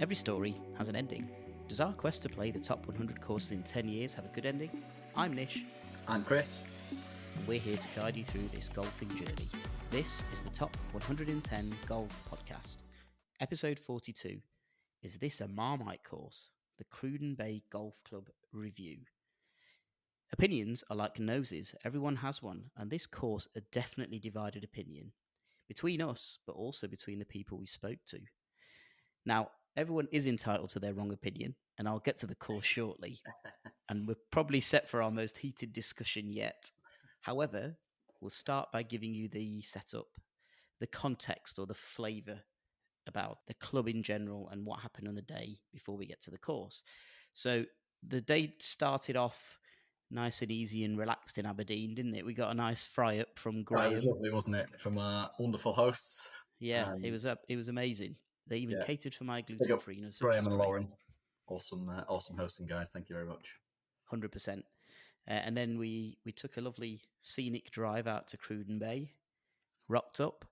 Every story has an ending. Does our quest to play the top 100 courses in 10 years have a good ending? I'm Nish. I'm Chris. And we're here to guide you through this golfing journey. This is the Top 110 Golf Podcast. Episode 42. Is this a Marmite course? The Cruden Bay Golf Club Review. Opinions are like noses. Everyone has one, and this course a definitely divided opinion. Between us, but also between the people we spoke to. Now, everyone is entitled to their wrong opinion, and I'll get to the course shortly. And we're probably set for our most heated discussion yet. However, we'll start by giving you the setup, the context or the flavour about the club in general and what happened on the day before we get to the course. So the day started off nice and easy and relaxed in Aberdeen, didn't it? We got a nice fry up from Graham. It was lovely, wasn't it? From our wonderful hosts. Yeah, it was amazing. They even catered for my gluten-freeness. Graham and Lauren. Awesome hosting, guys. Thank you very much. 100%. And then we took a lovely scenic drive out to Cruden Bay, rocked up,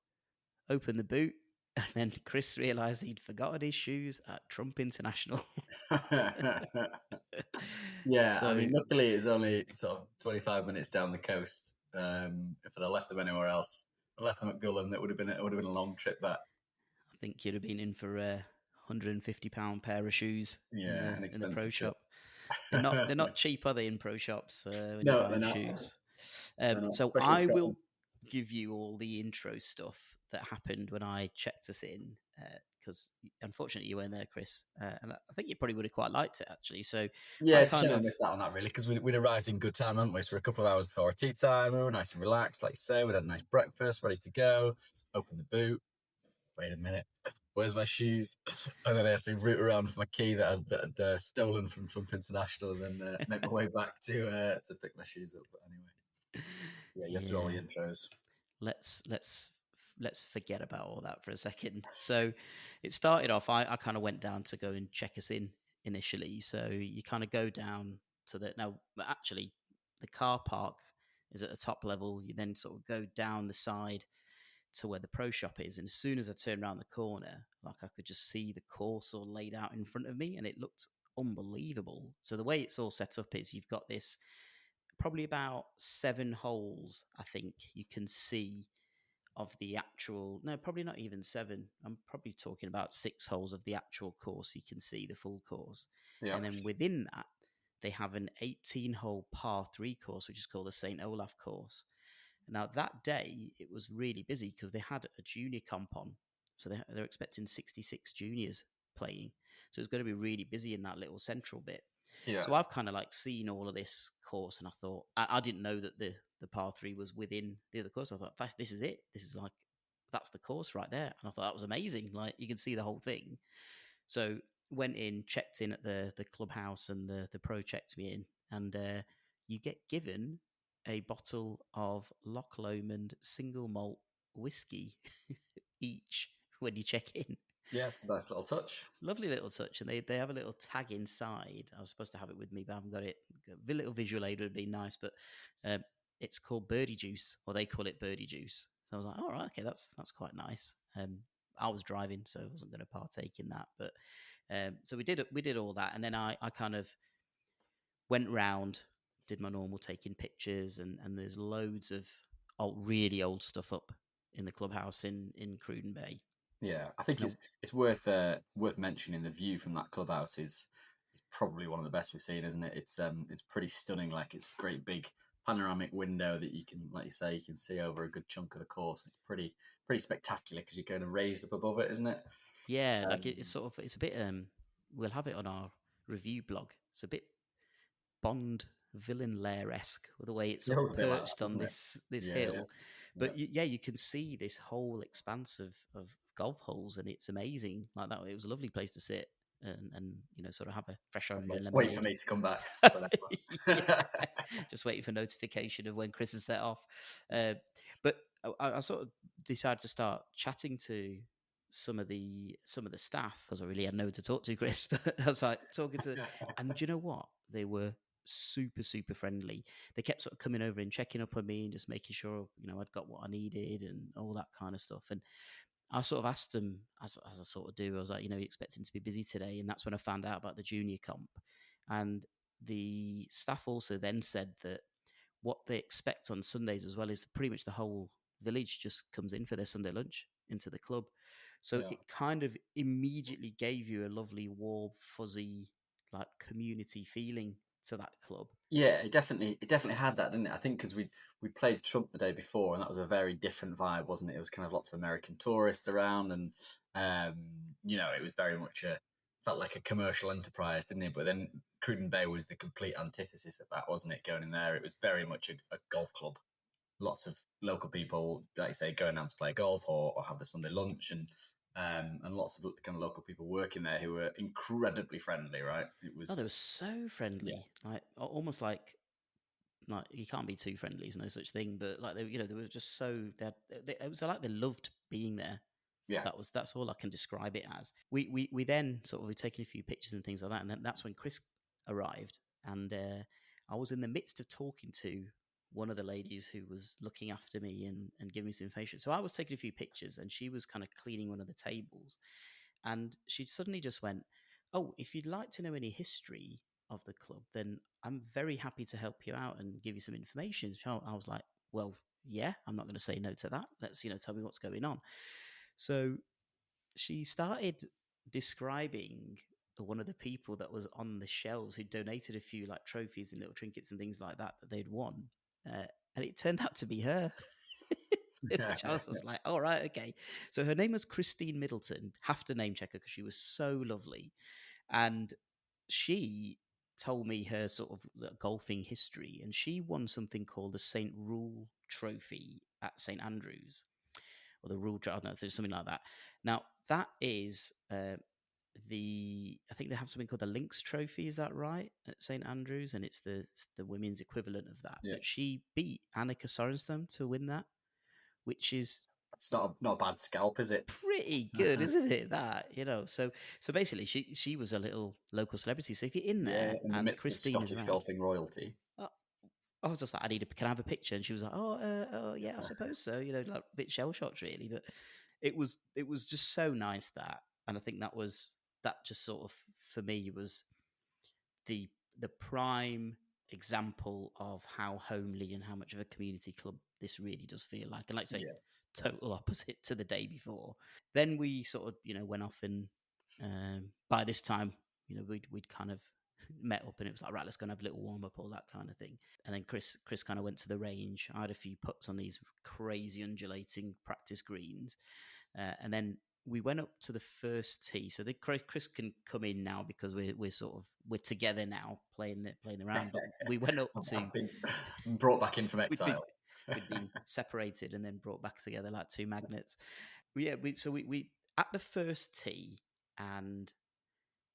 opened the boot, and then Chris realised he'd forgotten his shoes at Trump International. Yeah, so, I mean, luckily it's only sort of 25 minutes down the coast. If I'd have left them anywhere else, I left them at Gullen, it would have been a long trip back. I think you'd have been in for a £150 pair of shoes. Yeah, in the pro shop. They're not cheap, are they, in pro shops? When no, you're buying shoes. So I will give you all the intro stuff that happened when I checked us in, because unfortunately you weren't there, Chris, and I think you probably would have quite liked it, actually. So yeah, it's a shame I missed out on that, really, because we'd arrived in good time, hadn't we? So we're a couple of hours before our tea time. We were nice and relaxed, like you say. We had a nice breakfast, ready to go. Opened the boot. Wait a minute, where's my shoes? And then I had to root around for my key that I'd stolen from Trump International, and then make my way back to pick my shoes up. But anyway, yeah, you have to do all the intros. Let's forget about all that for a second. So it started off, I kind of went down to go and check us in initially. So you kind of go down to actually the car park is at the top level. You then sort of go down the side to where the pro shop is, and as soon as I turned around the corner, like, I could just see the course all laid out in front of me, and it looked unbelievable. So the way it's all set up is you've got this probably about 7 holes, I think you can see, of the actual, no, probably not even 7. I'm probably talking about 6 holes of the actual course. You can see the full course. Yeah. And then within that, they have an 18-hole par 3 course, which is called the St. Olaf course. Now, that day, it was really busy because they had a junior comp on. So they're expecting 66 juniors playing. So it's going to be really busy in that little central bit. Yeah. So I've kind of like seen all of this course, and I thought, I didn't know that the par 3 was within the other course. I thought, this is it. This is like, that's the course right there. And I thought that was amazing. Like, you can see the whole thing. So went in, checked in at the clubhouse, and the pro checked me in. And you get given a bottle of Loch Lomond single malt whiskey each when you check in. Yeah, it's a nice little touch. Lovely little touch. And they have a little tag inside. I was supposed to have it with me, but I haven't got it. A little visual aid would be nice, but it's called birdie juice, or they call it birdie juice. So I was like, all right, okay, that's quite nice. I was driving, so I wasn't going to partake in that. But so we did all that, and then I kind of went round, did my normal taking pictures, and there's loads of really old stuff up in the clubhouse in Cruden Bay. Yeah, I think it's worth mentioning. The view from that clubhouse is probably one of the best we've seen, isn't it? It's pretty stunning. Like, it's a great big panoramic window that you can, like you say, you can see over a good chunk of the course. It's pretty spectacular because you're kind of raised up above it, isn't it? Yeah, like it's a bit. We'll have it on our review blog. It's a bit Bond villain lair-esque with the way it's sort of perched on this hill. Yeah. But you can see this whole expanse of golf holes, and it's amazing. Like that, it was a lovely place to sit and sort of have a fresh orange and lemonade. Wait for me to come back. Just waiting for notification of when Chris is set off. But I sort of decided to start chatting to some of the staff, because I really had no one to talk to, Chris. But I was like talking to, and do you know what? They were super, super friendly. They kept sort of coming over and checking up on me and just making sure, I'd got what I needed and all that kind of stuff. And I sort of asked them, as I sort of do, I was like, you know, you expecting to be busy today? And that's when I found out about the junior comp. And the staff also then said that what they expect on Sundays as well is pretty much the whole village just comes in for their Sunday lunch into the club. So Yeah. it kind of immediately gave you a lovely, warm, fuzzy, like community feeling to that club. Yeah, it definitely had that, didn't it? I think because we played Trump the day before, and that was a very different vibe, wasn't it? It was kind of lots of American tourists around, and it was very much felt like a commercial enterprise, didn't it? But then Cruden Bay was the complete antithesis of that, wasn't it? Going in there, it was very much a golf club. Lots of local people, like you say, going down to play golf or have the Sunday lunch, and lots of kind of local people working there who were incredibly friendly. Right? It Oh, they was were so yeah, friendly, like almost like you can't be too friendly. There's no such thing. But like they were just so it was like they loved being there. yeah. That's all I can describe it as. We then sort of were taking a few pictures and things like that, and then that's when Chris arrived, and I was in the midst of talking to one of the ladies who was looking after me and giving me some information. So I was taking a few pictures, and she was kind of cleaning one of the tables, and she suddenly just went, "Oh, if you'd like to know any history of the club, then I'm very happy to help you out and give you some information." So I was like, "Well, yeah, I'm not going to say no to that. Let's tell me what's going on." So she started describing one of the people that was on the shelves who donated a few like trophies and little trinkets and things like that they'd won, uh, and it turned out to be her. Which I was just like, all right, okay. So her name was Christine Middleton. Have to name check her because she was so lovely, and she told me her sort of golfing history, and she won something called the St. Rule Trophy at St. Andrews, or the Rule, I don't know if there's something like that. Now, that is I think they have something called the Lynx Trophy, is that right? At St. Andrews, and it's the women's equivalent of that. Yeah, But she beat Annika Sorenstam to win that, which is it's not a bad scalp, is it? pretty good, isn't it? So basically, she was a little local celebrity. So if you're in Yeah, there in the and midst of Christine is Scottish around, golfing royalty. uh, I was just like, can I have a picture? And she was like, oh yeah, I suppose so. Like a bit shell shocked, really. But it was just so nice and I think that just sort of for me was the the prime example of how homely and how much of a community club this really does feel like. And like I say, Yeah, total opposite to the day before. Then we sort of went off and by this time we'd kind of met up and it was like, right, let's go and have a little warm up, all that kind of thing. And then Chris kind of went to the range. I had a few putts on these crazy undulating practice greens, and then we went up to the first tee. So Chris can come in now because we're together now playing around. But we went up to I've been brought back in from we'd been exile. we'd been separated and then brought back together like two magnets. But yeah, we at the first tee, and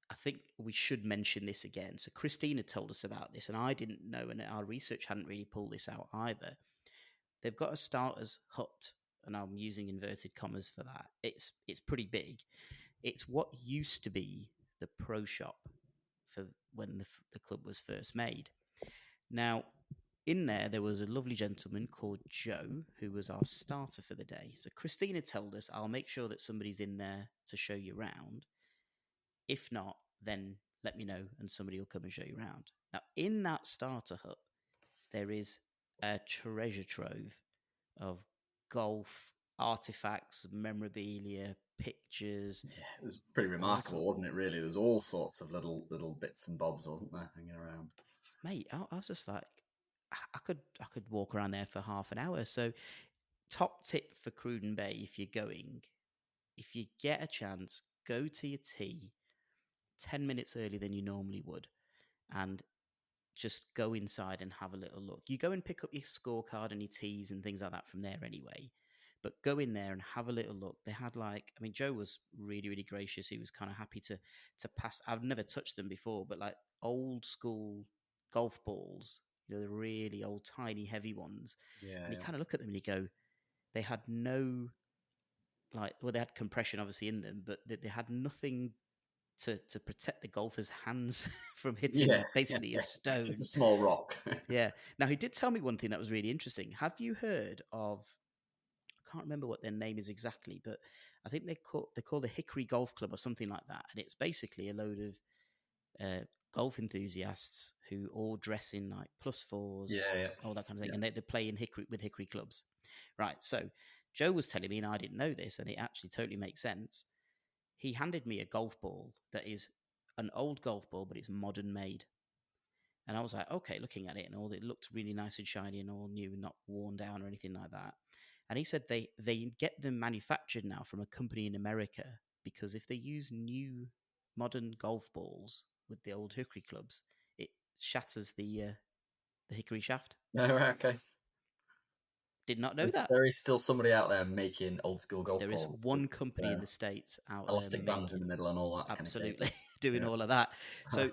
I think we should mention this again. So Christina told us about this, and I didn't know, and our research hadn't really pulled this out either. They've got a starter's hut, and I'm using inverted commas for that. It's pretty big. It's what used to be the pro shop for when the club was first made. Now, in there was a lovely gentleman called Joe, who was our starter for the day. So Christina told us, I'll make sure that somebody's in there to show you around. If not, then let me know and somebody will come and show you around. Now, in that starter hut, there is a treasure trove of golf artifacts, memorabilia, pictures, Yeah, it was pretty all remarkable, sorts. wasn't it? Really, there was all sorts of little bits and bobs, wasn't there, hanging around? Mate, I was just like, I could walk around there for half an hour. So, top tip for Cruden Bay if you're going, if you get a chance, go to your tee 10 minutes earlier than you normally would, and just go inside and have a little look. You go and pick up your scorecard and your teas and things like that from there anyway. But go in there and have a little look. They had Joe was really, really gracious. He was kind of happy to pass. I've never touched them before, but like old school golf balls, the really old, tiny, heavy ones. Yeah, And you yeah, kind of look at them and you go, they had no they had compression obviously in them, but they had nothing to protect the golfer's hands from yeah, hitting yeah, basically a yeah. Just a stone. small rock. Yeah. Now he did tell me one thing that was really interesting. Have you heard of? I can't remember what their name is exactly, but I think they're called the Hickory Golf Club or something like that, and it's basically a load of golf enthusiasts who all dress in like +4s, Yeah. all that kind of thing, Yeah. and they play in Hickory clubs, right? So Joe was telling me, and I didn't know this, and it actually totally makes sense. He handed me a golf ball that is an old golf ball, but it's modern made. And I was like, okay, looking at it and all, it looked really nice and shiny and all new and not worn down or anything like that. And he said they get them manufactured now from a company in America because if they use new modern golf balls with the old hickory clubs, it shatters the hickory shaft. No, right, okay. Did not know that. There is still somebody out there making old school golf There is balls one with company in the States out there elastic bands in making the middle and all that kind of absolutely cable. doing Yeah. all of that. So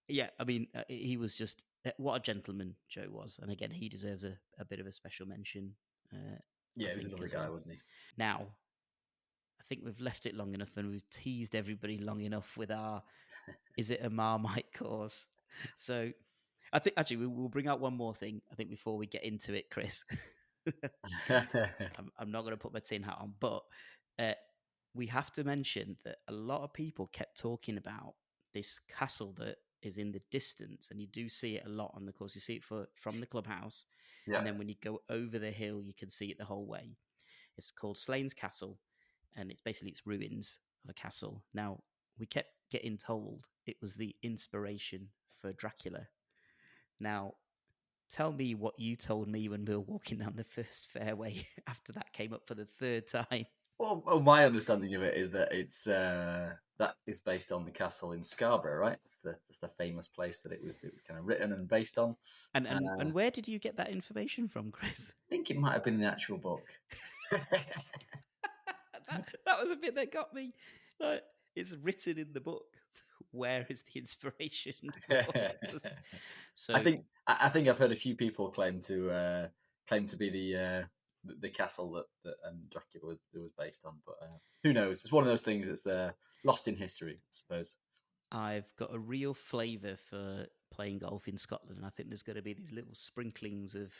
yeah, I mean, he was just what a gentleman Joe was, and again, he deserves a bit of a special mention. I Yeah, he was a think lovely as guy, well. wasn't he? Now, I think we've left it long enough, and we've teased everybody long enough with our "Is it a Marmite course?" So, I think actually we'll bring out one more thing. I think before we get into it, Chris. I'm not going to put my tin hat on, but uh, we have to mention that a lot of people kept talking about this castle that is in the distance, and you do see it a lot on the course. You see it from the clubhouse, Yeah. and then when you go over the hill, you can see it the whole way. It's called Slane's Castle, and it's ruins of a castle. Now, we kept getting told it was the inspiration for Dracula. Now, tell me what you told me when we were walking down the first fairway after that came up for the third time. Well, my understanding of it is that it's that is based on the castle in Scarborough, right? That's the famous place that it was kind of written and based on. And where did you get that information from, Chris? I think it might have been in the actual book. that was a bit that got me. Like, it's written in the book. Where is the inspiration was? So I think I've heard a few people claim to be the castle that Dracula was based on, but who knows? It's one of those things that's lost in history, I suppose. I've got a real flavour for playing golf in Scotland, and I think there's going to be these little sprinklings of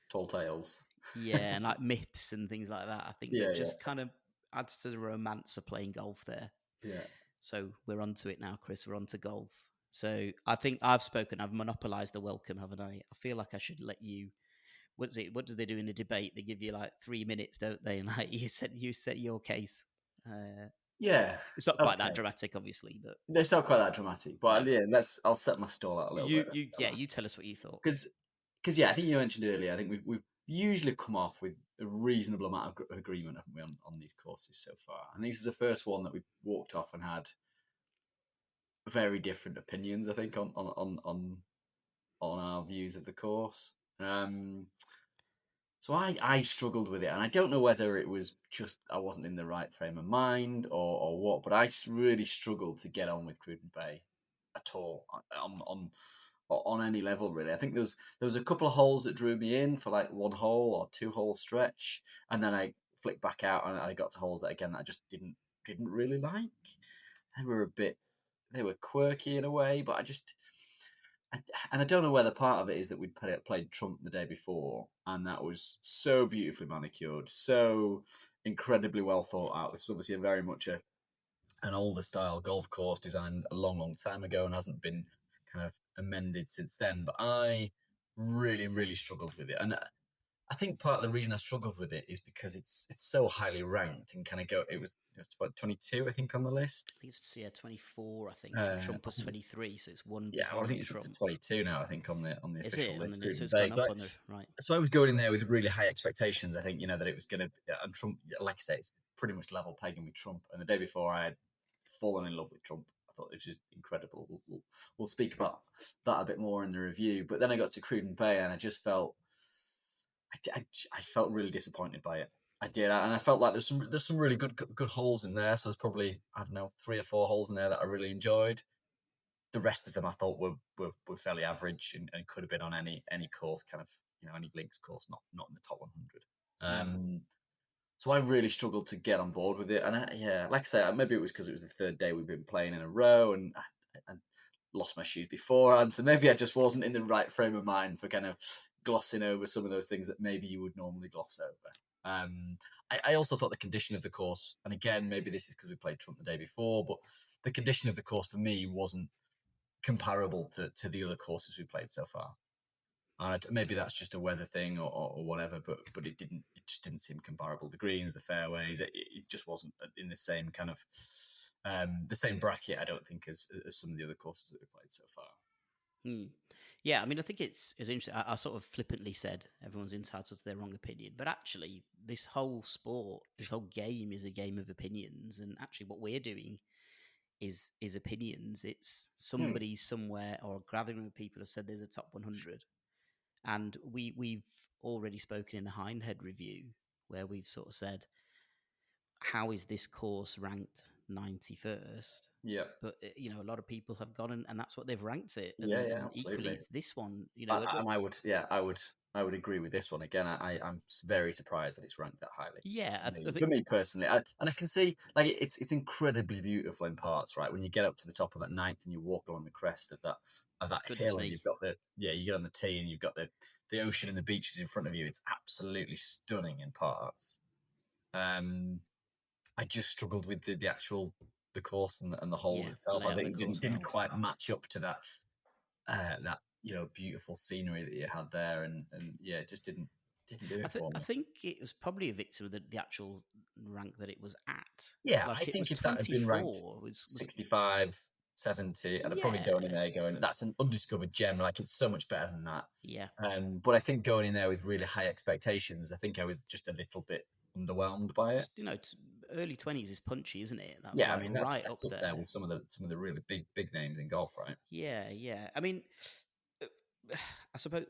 Tall tales. yeah, and like myths and things like that. I think Yeah, that just kind of adds to the romance of playing golf there. yeah. So we're on to it now, Chris. We're on to golf. So I think I've spoken. I've monopolised the welcome, haven't I? I feel like I should let you. What's it? What do they do in a debate? They give you like 3 minutes, don't they? And like you set your case. Yeah. It's not quite that Okay. dramatic, obviously, but It's not quite that dramatic, but no. yeah, I'll set my stall out a little bit. You tell us what you thought. Because yeah, I think you mentioned earlier. I think we've usually come off with a reasonable amount of agreement, haven't we, on these courses so far? And this is the first one that we walked off and had very different opinions. I think on our views of the course. So I struggled with it, and I don't know whether it was just I wasn't in the right frame of mind or what, but I really struggled to get on with Cruden Bay at all on any level, really. I think there was a couple of holes that drew me in for like 1 hole or 2 hole stretch, and then I flicked back out and I got to holes that again I just didn't really like. They were quirky in a way, but I don't know whether part of it is that we'd played Trump the day before, and that was so beautifully manicured, so incredibly well thought out. This is obviously very much an older style golf course designed a long time ago and hasn't been kind of amended since then. But I really, really struggled with it, and I think part of the reason I struggled with it is because it's so highly ranked and kind of it was about 22, I think, on the list. I think it's 24. I think Trump was I think 23, so it's one Yeah, well, I think behind it's up to Trump. 22 now. I think on the Is official it? list, So Cruden it's Bay. gone up on the right. So I was going in there with really high expectations. I think that it was going to, and Trump, like I say, it's pretty much level pegging with Trump. And the day before, I had fallen in love with Trump. I thought it was just incredible. We'll speak about that a bit more in the review. But then I got to Cruden Bay, and I just felt, I felt really disappointed by it. I did, and I felt like there's some really good holes in there. So there's probably, I don't know, 3 or 4 holes in there that I really enjoyed. The rest of them I thought were fairly average and could have been on any course, kind of any links course, not in the top 100. So I really struggled to get on board with it, and like I say, maybe it was because it was the third day we've been playing in a row, and I lost my shoes beforehand, so maybe I just wasn't in the right frame of mind for kind of glossing over some of those things that maybe you would normally gloss over. I also thought the condition of the course, and again, maybe this is because we played Trump the day before, but the condition of the course for me wasn't comparable to the other courses we played so far. And maybe that's just a weather thing or whatever, but it just didn't seem comparable. The greens, the fairways, it just wasn't in the same kind of the same bracket. I don't think as some of the other courses that we played so far. Hmm. Yeah, I mean, I think it's interesting. I sort of flippantly said everyone's entitled to their wrong opinion, but actually, this whole sport, this whole game, is a game of opinions. And actually, what we're doing is opinions. It's somebody somewhere or a gathering of people have said there's a top 100, and we've already spoken in the Hindhead review where we've sort of said, how is this course ranked 91st? Yeah, But a lot of people have gone and that's what they've ranked it, yeah, and equally absolutely. it's this one. And I would agree with this one again. I'm very surprised that it's ranked that highly. Yeah, I For think me personally, and I can see like it's incredibly beautiful in parts, right? When you get up to the top of that ninth and you walk along the crest of that goodness hill, and me. you've got you get on the tee and you've got the ocean and the beaches in front of you. It's absolutely stunning in parts. I just struggled with the actual the course and the holes Yeah, itself. I layout of think the it course didn't holes. quite match up to that beautiful scenery that you had there, and yeah, it just didn't do it for I me. think it was probably a victim of the actual rank that it was at. Yeah, I Like it was think if that had been ranked 24. Was 65, 70, I'd probably yeah, going in there going, that's an undiscovered gem. Like it's so much better than that. yeah. But I think going in there with really high expectations, I think I was just a little bit underwhelmed by it. Early 20s is punchy, isn't it? That's Yeah, I like mean right up that's up there there. with some of the really big names in golf, right? Yeah, yeah. I mean, uh, I suppose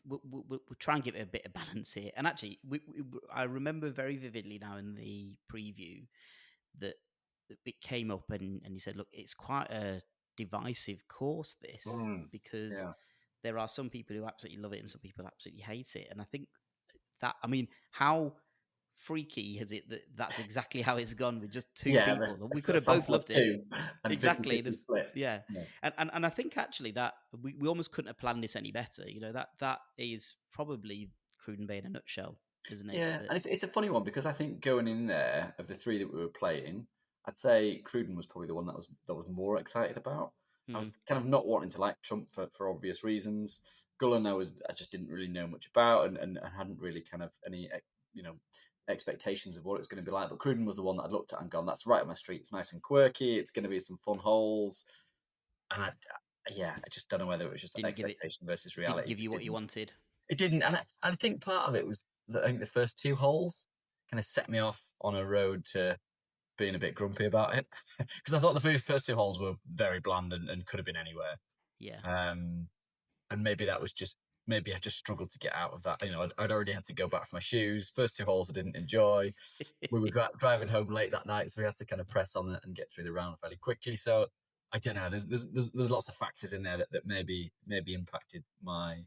we'll try and give it a bit of balance here. And actually, I remember very vividly now in the preview that it came up and you said, look, it's quite a divisive course, this, because Yeah. there are some people who absolutely love it and some people absolutely hate it. And I think that, I mean, how freaky has it that that's exactly how it's gone with just two Yeah, people? We it's could a have both sample of loved it. two and Exactly. 50-50 split. Yeah. Yeah. And I think actually that we almost couldn't have planned this any better. That is probably Cruden Bay in a nutshell, isn't it? Yeah, That and it's a funny one because I think going in there of the three that we were playing, I'd say Cruden was probably the one that was more excited about. I hmm, was kind of not wanting to like Trump for obvious reasons. Gullen, I just didn't really know much about and hadn't really kind of any you know expectations of what it was going to be like. But Cruden was the one that I looked at and gone, that's right up my street. It's nice and quirky. It's going to be some fun holes, and I just don't know whether it was just didn't give it expectation versus didn't reality. It give you just what you didn't. wanted. It didn't, and I think part of it was that I think the first two holes kind of set me off on a road to being a bit grumpy about it because I thought the first two holes were very bland and could have been anywhere. Yeah. Um, and maybe that was just maybe I just struggled to get out of that. I'd already had to go back for my shoes. First two holes I didn't enjoy. We were driving home late that night, so we had to kind of press on it and get through the round fairly quickly. So I don't know. There's lots of factors in there that maybe impacted my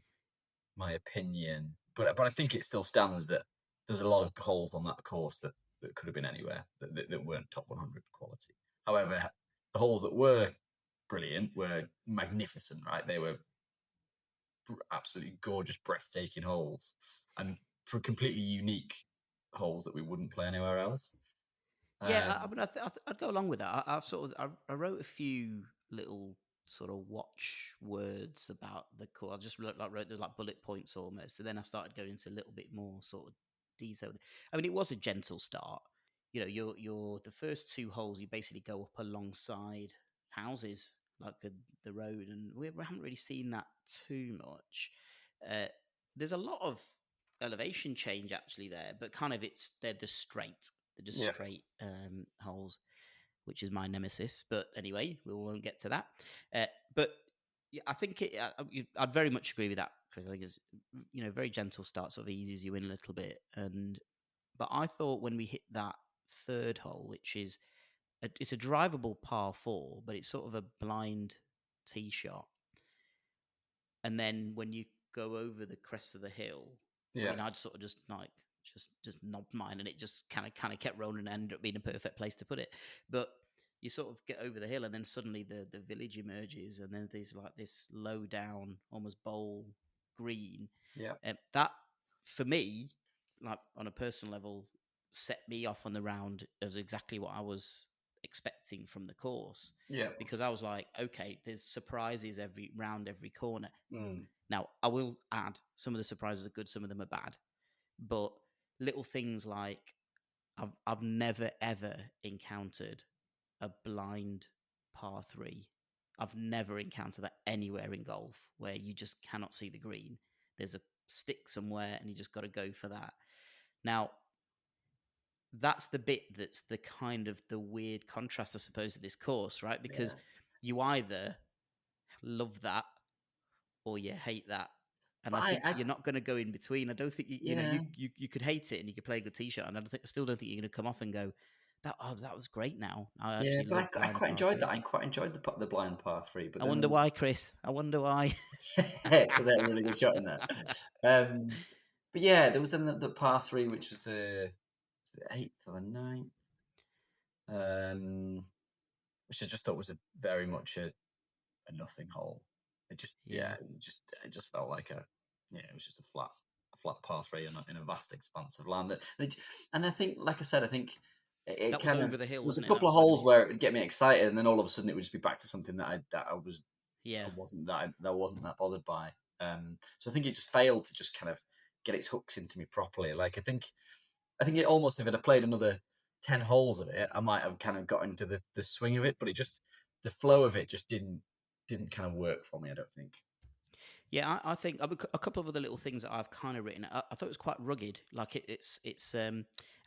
opinion, but I think it still stands that there's a lot of holes on that course that could have been anywhere that weren't top 100 quality. However, the holes that were brilliant were magnificent, right? They were absolutely gorgeous, breathtaking holes, and for completely unique holes that we wouldn't play anywhere else. Yeah, Um, I mean, I'd go along with that. I've sort of I wrote a few little sort of watch words about the course. I just wrote the like bullet points almost, and then I started going into a little bit more sort of detail. I mean, it was a gentle start. Your the first two holes, you basically go up alongside houses like the road, and we haven't really seen that too much. Uh, there's a lot of elevation change actually there, but kind of they're just straight. They're just yeah, straight holes, which is my nemesis. But anyway, we won't get to that. But yeah, I think I'd very much agree with that, Chris. I think it's very gentle start, sort of eases you in a little bit. But I thought when we hit that third hole, which is it's a drivable par four, but it's sort of a blind tee shot, and then when you go over the crest of the hill, well, yeah, I just sort of just like just knobbed mine, and it just kind of kept rolling and ended up being a perfect place to put it. But you sort of get over the hill, and then suddenly the village emerges, and then there's like this low down, almost bowl green. yeah, That for me like on a personal level, set me off on the round as exactly what I was expecting from the course, Yeah. because I was like, okay, there's surprises every round, every corner. Mm. Now, I will add, some of the surprises are good, some of them are bad, but little things like I've never ever encountered a blind par three. I've never encountered that anywhere in golf, where you just cannot see the green. There's a stick somewhere and you just got to go for that. Now, that's the bit that's the kind of the weird contrast, I suppose, of this course, right? Yeah. Because you either love that or you hate that. And But I think I you're not going to go in between. I don't think you know yeah. you could hate it and you could play a good tee shot, and I still don't think you're going to come off and go that was great. Now I Yeah, actually but love I blind quite par enjoyed that. I threes. quite enjoyed the blind par three. But I then there wonder was why, Chris. I wonder why. because I had a really good shot in that. But yeah, there was then the par three, which was the eighth or the ninth, which I just thought was a very much a nothing hole. It just Yeah, it just felt like it was just a flat par three in a vast expanse of land. And I think, like I said, I think it that was kind of over the hill, there was a wasn't it? That couple of was over holes the where it would get me excited, and then all of a sudden it would just be back to something I yeah. wasn't that bothered by. So I think it just failed to just kind of get its hooks into me properly. Like I think it almost, if it had played another 10 holes of it, I might have kind of got into the swing of it, but it just the flow of it just didn't kind of work for me. I don't think. Yeah, I think a couple of other little things that I've kind of written. I thought it was quite rugged. Like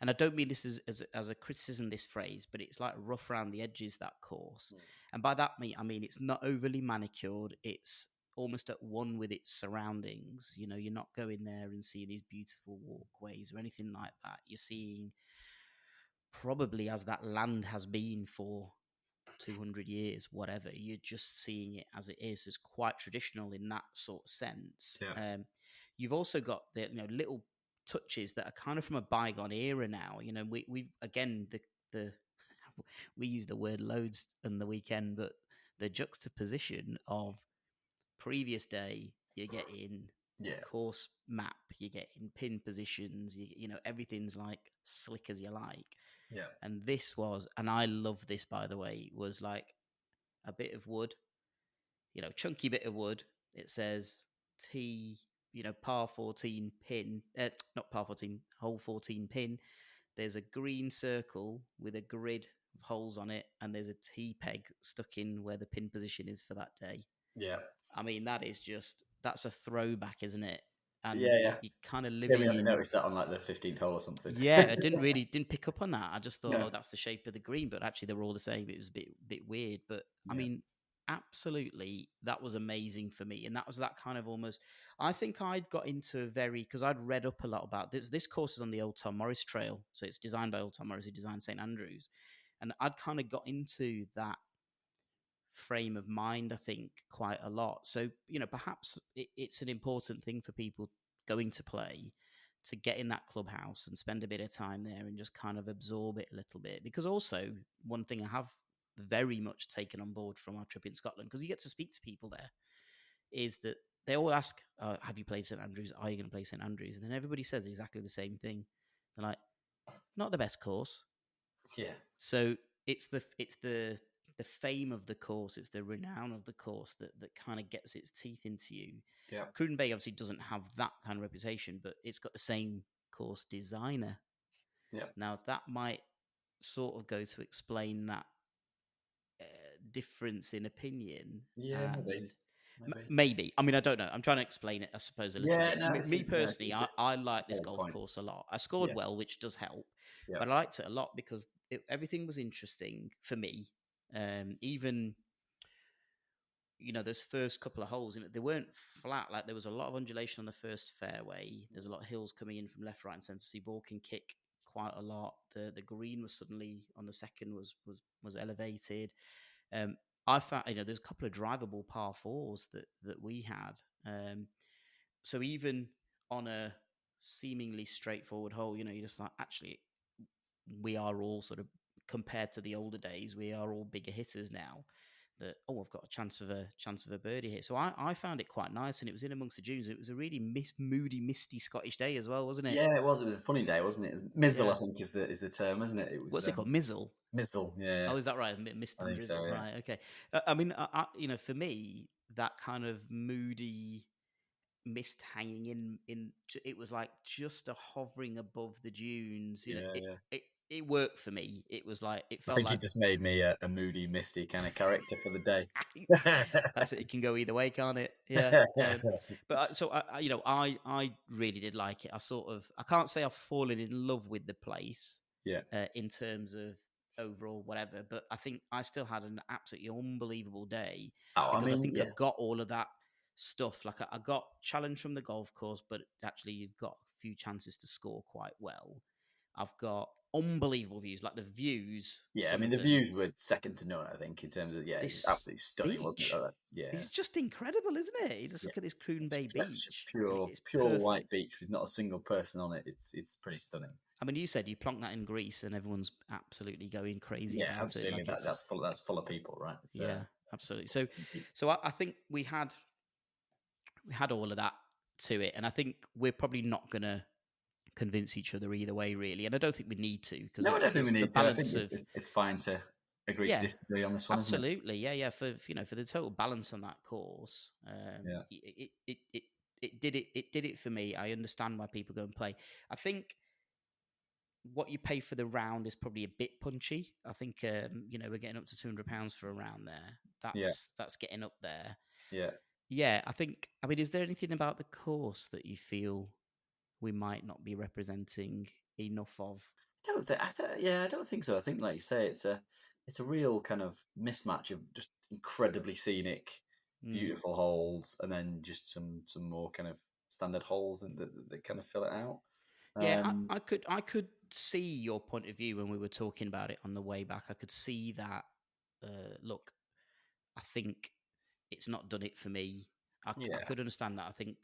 and I don't mean this as a criticism, this phrase, but it's like rough around the edges, that course. And by that I mean it's not overly manicured. It's almost at one with its surroundings. You know, you're not going there and seeing these beautiful walkways or anything like that. You're seeing, probably as that land has been for 200 years, whatever, you're just seeing it as it is. It's quite traditional in that sort of sense. Yeah. You've also got the little touches that are kind of from a bygone era now. We again the we use the word loads on the weekend, but the juxtaposition of previous day, you're getting Yeah. course map, you're getting pin positions, everything's like slick as you like. Yeah. And this was, and I love this, by the way, was like a bit of wood, chunky bit of wood. It says T, par 14 pin, not par 14, hole 14 pin. There's a green circle with a grid of holes on it, and there's a T peg stuck in where the pin position is for that day. Yeah. I mean, that's a throwback, isn't it? Yeah. And Yeah. you're kind of Jamie living only in. noticed that on like the 15th hole or something. Yeah, I didn't pick up on that. I just thought, No. oh, that's the shape of the green, but actually they were all the same. It was a bit weird, but I Yeah. mean, absolutely, that was amazing for me, and that was that kind of almost. I think I'd got into because I'd read up a lot about this. This course is on the old Tom Morris Trail, so it's designed by old Tom Morris, who designed St Andrews, and I'd kind of got into that frame of mind, I think, quite a lot. So, perhaps it's an important thing for people going to play to get in that clubhouse and spend a bit of time there and just kind of absorb it a little bit. Because also, one thing I have very much taken on board from our trip in Scotland, because you get to speak to people there, is that they all ask, have you played St Andrews? Are you going to play St Andrews? And then everybody says exactly the same thing. They're like, not the best course. Yeah. So it's the fame of the course, it's the renown of the course that kind of gets its teeth into you. Yeah. Cruden Bay obviously doesn't have that kind of reputation, but it's got the same course designer. Yeah. Now that might sort of go to explain that difference in opinion, Yeah. Maybe. and Maybe. maybe. I mean, I don't know. I'm trying to explain it, I suppose, a little Yeah. bit. No. Me personally, It's a I like this valid golf point. course a lot. I scored Yeah. well, which does help, Yeah. but I liked it a lot because everything was interesting for me. Even those first couple of holes, they weren't flat. Like there was a lot of undulation on the first fairway. There's a lot of hills coming in from left, right, and centre. So your ball can kick quite a lot. The green was suddenly on the second was elevated. Um, I found there's a couple of drivable par fours that we had. So even on a seemingly straightforward hole, you're just like, actually, we are all sort of, compared to the older days, we are all bigger hitters now. that, oh, I've got a chance of a birdie here. So I found it quite nice, and it was in amongst the dunes. It was a really moody, misty Scottish day as well, wasn't it? Yeah, it was. It was a funny day, wasn't it? Mizzle, Yeah. I think, is the term, isn't it? It was What's it called? Mizzle. mizzle. Yeah, Oh, is that right? Mist I and think so. drizzle, Yeah, right? Okay. I mean, for me, that kind of moody mist hanging it was like just a hovering above the dunes. yeah, yeah. It worked for me. It was like it I felt think like it just made me a moody, misty kind of character for the day. that's it. It can go either way, can't it? Yeah. So I really did like it. I can't say I've fallen in love with the place, Yeah. in terms of overall whatever, but I think I still had an absolutely unbelievable day Oh, I because I mean, think yeah, I've got all of that stuff. Like I got challenged from the golf course, but actually you've got a few chances to score quite well. I've got unbelievable views, like the views. yeah. I Some mean, of the them, views were second to none. I think in terms of it's this absolutely stunning, wasn't it? beach Yeah, is just incredible, isn't it? You just yeah. look at this Cruden Bay Such a beach. I mean, pure, it's pure white perfect. beach with not a single person on it. It's pretty stunning. I mean, you said you plonk that in Greece and everyone's absolutely going crazy Yeah, about it. absolutely. Like it's, That's full of people, right? yeah, It's absolutely. all So, stunning people. I think we had all of that to it, and I think we're probably not going to convince each other either way, really. And I don't think we need to because No, I don't think it's we for need to. I think balance of, it's fine to agree to yeah, disagree on this one, isn't it? absolutely, yeah. For for the total balance on that course, Yeah, it did it for me. I understand why people go and play. I think what you pay for the round is probably a bit punchy. I think we're getting up to £200 for a round there. yeah, That's getting up there. yeah. Yeah, I think. I mean, is there anything about the course that you feel we might not be representing enough of? Don't think. Yeah, I don't think so. I think, like you say, it's a real kind of mismatch of just incredibly scenic, Mm. beautiful holes, and then just some more kind of standard holes and that kind of fill it out. Yeah, Um, I could see your point of view when we were talking about it on the way back. I could see that. Look, I think it's not done it for me. I yeah, could understand that. I think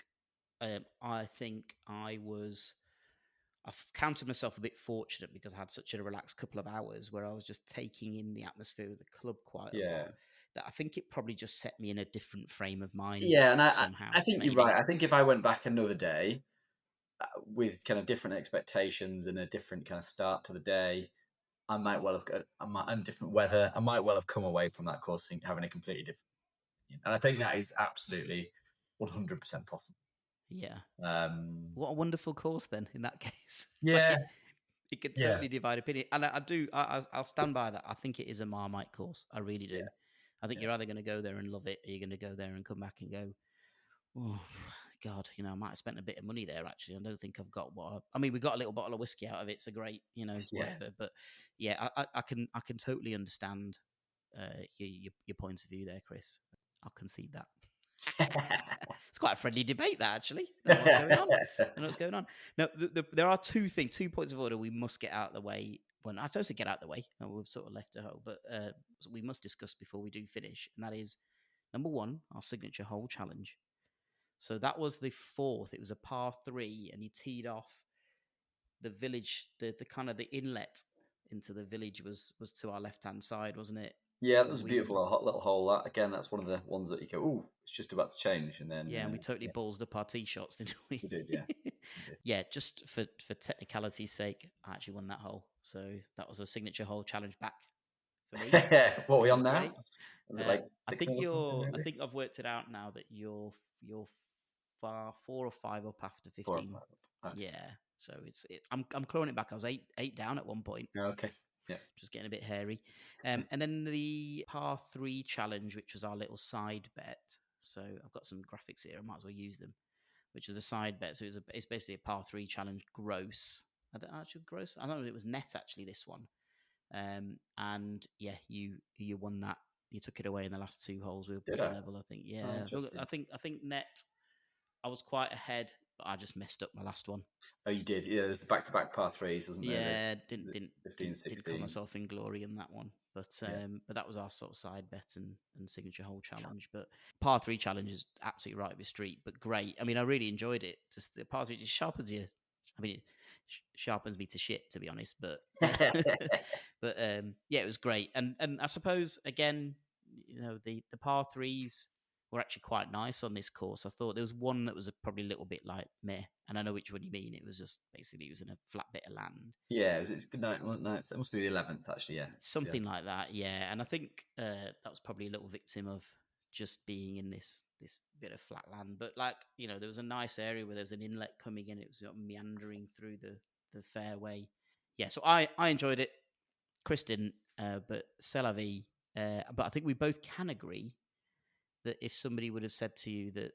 I've counted myself a bit fortunate because I had such a relaxed couple of hours where I was just taking in the atmosphere of the club quite a lot. yeah. That I think it probably just set me in a different frame of mind Yeah, and I somehow, think you're right. maybe. I think if I went back another day with kind of different expectations and a different kind of start to the day, I might well have got and different weather. I might well have come away from that course having a completely different opinion. And I think that is absolutely 100% possible. Yeah. Um, What a wonderful course then in that case. Like yeah, it could yeah, totally divide opinion. And I do, I'll stand by that. I think it is a Marmite course. I really yeah, do. I think yeah, you're either going to go there and love it or you're going to go there and come back and go, oh, God, I might have spent a bit of money there actually. I don't think I've got I mean, we got a little bottle of whiskey out of it. So great, yeah. whatever. But yeah, I can totally understand your points of view there, Chris. I'll concede that. It's quite a friendly debate, that actually. I don't know what's going on. I don't know what's going on. No, there are two points of order we must get out of the way. Well, I suppose to get out of the way, and we've sort of left a hole, but we must discuss before we do finish, and that is number one, our signature hole challenge. So that was the fourth. It was a par three, and you teed off the village, the kind of the inlet into the village was to our left hand side, wasn't it? Yeah, that And was a beautiful little hole. That again, that's one of the ones that you go, "Ooh, it's just about to change," and then yeah, and we totally yeah, ballsed up our tee shots, didn't we? we did, yeah, we did. Yeah, just for technicality's sake, I actually won that hole. So that was a signature hole challenge back for me, What are we which on was now? great. Was it like I 6 think or something? I Maybe think I've worked it out now that you're far 4 or 5 up after 4 or 15. 5. Okay. Yeah, so I'm clawing it back. I was eight down at one point, Okay. Yeah. just getting a bit hairy. And then the par three challenge, which was our little side bet. So I've got some graphics here. I might as well use them. Which was a side bet. So it's basically a par three challenge gross. I don't actually gross. I don't know if it was net actually this one. And yeah, you won that. You took it away in the last two holes. We were Did pretty I? level, I think. Oh, Yeah, interesting. I think net. I was quite ahead, but I just messed up my last one. Oh, you did. Yeah, there's the back-to-back par threes, wasn't there? Yeah, The 15, didn't call 16. myself in glory in that one. Yeah. But that was our sort of side bet and signature hole challenge. But par three challenge is absolutely right up your street, but great. I mean, I really enjoyed it. Just the par three just sharpens you. I mean, it sharpens me to shit, to be honest. But yeah, it was great. And I suppose again, the par threes were actually quite nice on this course. I thought there was one that was probably a little bit like meh, and I know which one you mean. It was just basically it was in a flat bit of land. Yeah, it's good night. It must be the 11th, actually. Yeah, Something like that, yeah. And I think that was probably a little victim of just being in this bit of flat land. But like there was a nice area where there was an inlet coming in. It was meandering through the fairway. Yeah, so I enjoyed it. Chris didn't, but c'est la vie. But I think we both can agree that if somebody would have said to you that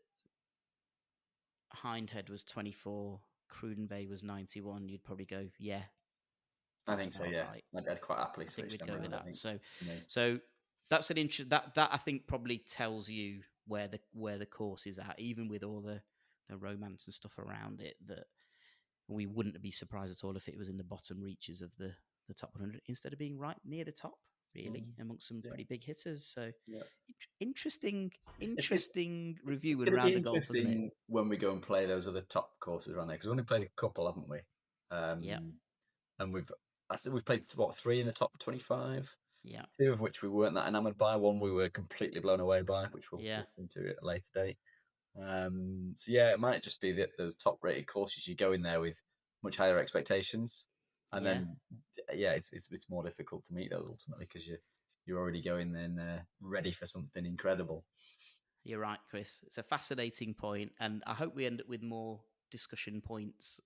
Hindhead was 24, Cruden Bay was 91, you'd probably go, yeah, I that's think so. about Yeah, right. I'd quite happily I think switch we'd them go around. with I that. think So that's an that I think probably tells you where the course is at, even with all the romance and stuff around it. That we wouldn't be surprised at all if it was in the bottom reaches of the top 100 instead of being right near the top, really, amongst some pretty big hitters. So interesting review It's and going to be round of golf, isn't it? interesting when we go and play those other top courses around there because we've only played a couple, haven't we? Yeah. And we've played 3 in the top 25. Yeah. 2 of which we weren't that enamoured by. 1 we were completely blown away by, which we'll look into at a later date. So yeah, it might just be that those top rated courses you go in there with much higher expectations, and then it's more difficult to meet those ultimately because you're already going in ready for something incredible. You're right, Chris. It's a fascinating point, and I hope we end up with more discussion points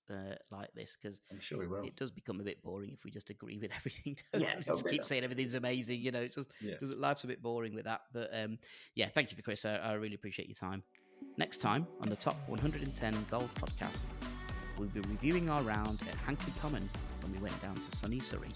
like this because I'm sure we will. It does become a bit boring if we just agree with everything. Yeah, just keep saying everything's amazing. It's just life's a bit boring with that. But thank you for Chris. I really appreciate your time. Next time on the Top 110 Golf Podcast, we'll be reviewing our round at Hankley Common when we went down to sunny Surrey.